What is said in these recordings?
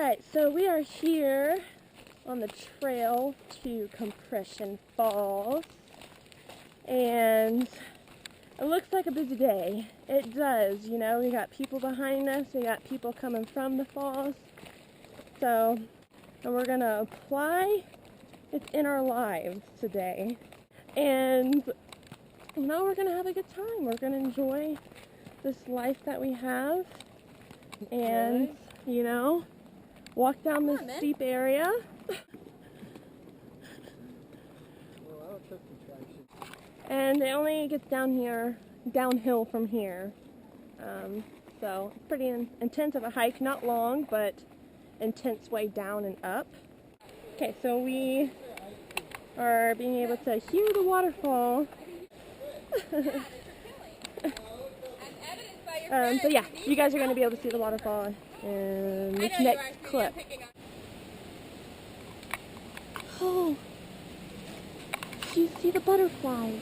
Alright, so we are here on the trail to Compression Falls, and it looks like a busy day. It does, you know, we got people behind us, we got people coming from the falls, so and we're gonna apply It's in our lives today, and you know, we're gonna have a good time. We're gonna enjoy this life that we have, and you know, walk down this steep area. And it only gets downhill from here. So it's pretty intense of a hike, not long, but intense way down and up. Okay, so we are being able to hear the waterfall. So yeah, you guys are going to be able to see the waterfall in this next clip. Oh, you see the butterflies.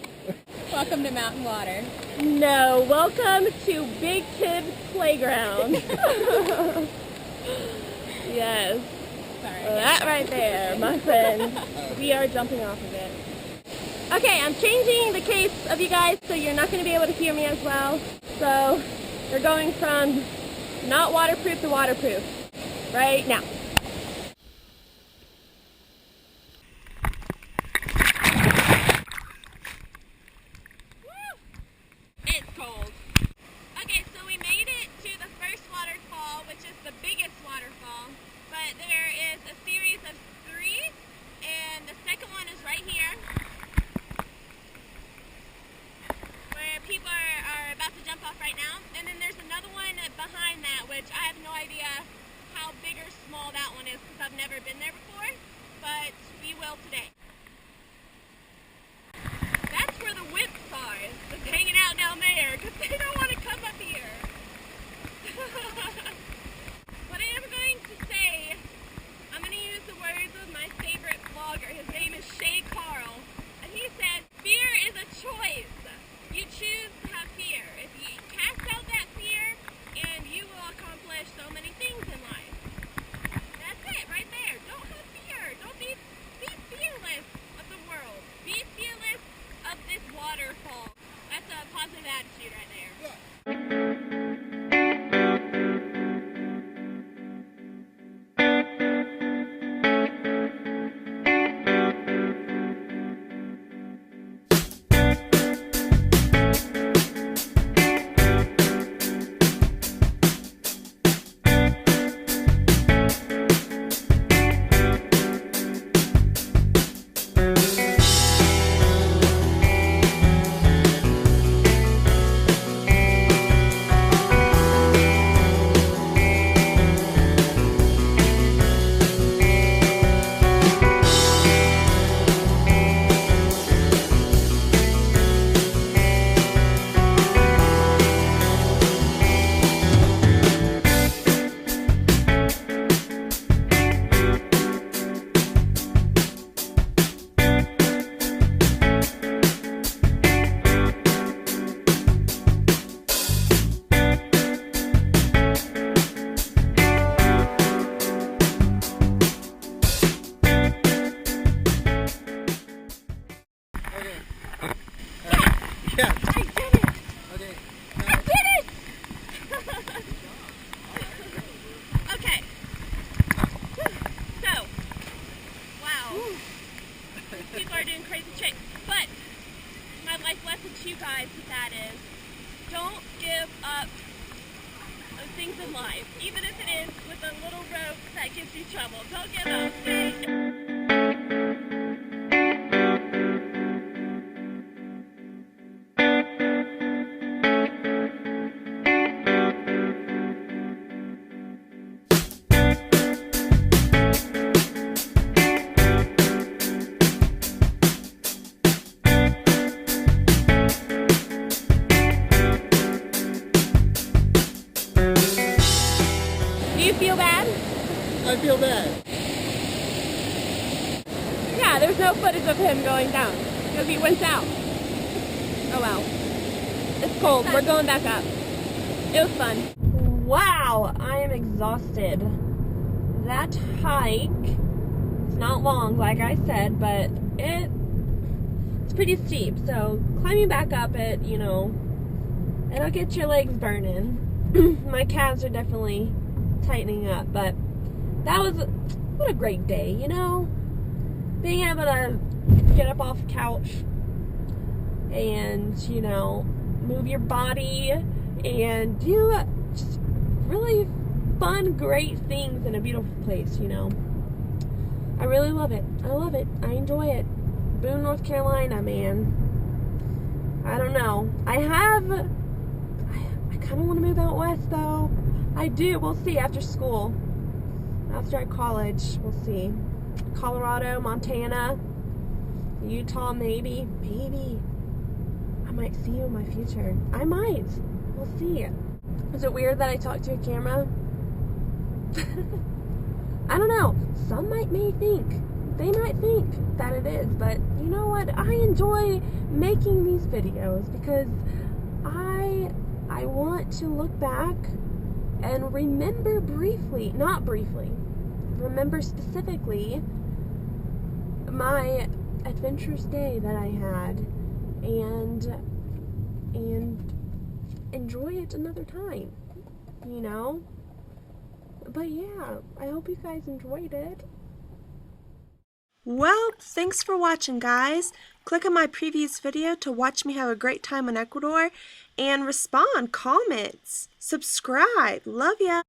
Welcome to Mountain Water. No, welcome to Big Kids Playground. Yes. Sorry. Well, that right there, my friend. We are jumping off of it. Okay, I'm changing the case of you guys so you're not going to be able to hear me as well. So you're going from not waterproof to waterproof right now. It's cold. Okay, so we made it to the first waterfall, which is the biggest waterfall, but there is a series of 3, and the second one is right here, where people are about to jump off right now, and then there's another one behind that, which I have no idea how big or small that one is, because I've never been there before, but we will today. That's where the whips are, just hanging out down there, because they don't want to come up here. But I am going to say, I'm going to use the words of my favorite vlogger. His name is Shay Carl, and he said, fear is a choice. You choose to have fear. If you cast out that fear, and you will accomplish so many things in life. That's it, right there. Don't have fear. Don't be fearless of the world. Be fearless of this waterfall. That's a positive attitude right there. Yeah. I did it! Okay. I did it! Okay. So, wow. These people are doing crazy tricks. But, my life lesson to you guys with that is, don't give up on things in life. Even if it is with a little rope that gives you trouble. Don't give up, okay? Do you feel bad? I feel bad. Yeah, there's no footage of him going down because he went out. Oh well. It's cold. We're going back up. It was fun. Wow, I am exhausted. that hike, it's not long like I said, but it's pretty steep, so climbing back up it, you know, it'll get your legs burning. My calves are definitely tightening up, but that was, what a great day, you know, being able to get up off the couch and, you know, move your body and do just really fun, great things in a beautiful place, you know. I really love it. I love it. I enjoy it. Boone, North Carolina, man. I don't know. I kind of want to move out west, though. I do. We'll see after school. After college, we'll see. Colorado, Montana, Utah, maybe. Maybe. I might see you in my future. I might. We'll see. Is it weird that I talk to a camera? I don't know. Some may think. They might think that it is, but you know what? I enjoy making these videos because I want to look back and remember briefly, not briefly, remember specifically my adventurous day that I had and enjoy it another time, you know? But yeah, I hope you guys enjoyed it. Well, thanks for watching, guys. Click on my previous video to watch me have a great time in Ecuador and respond, comments, subscribe. Love ya.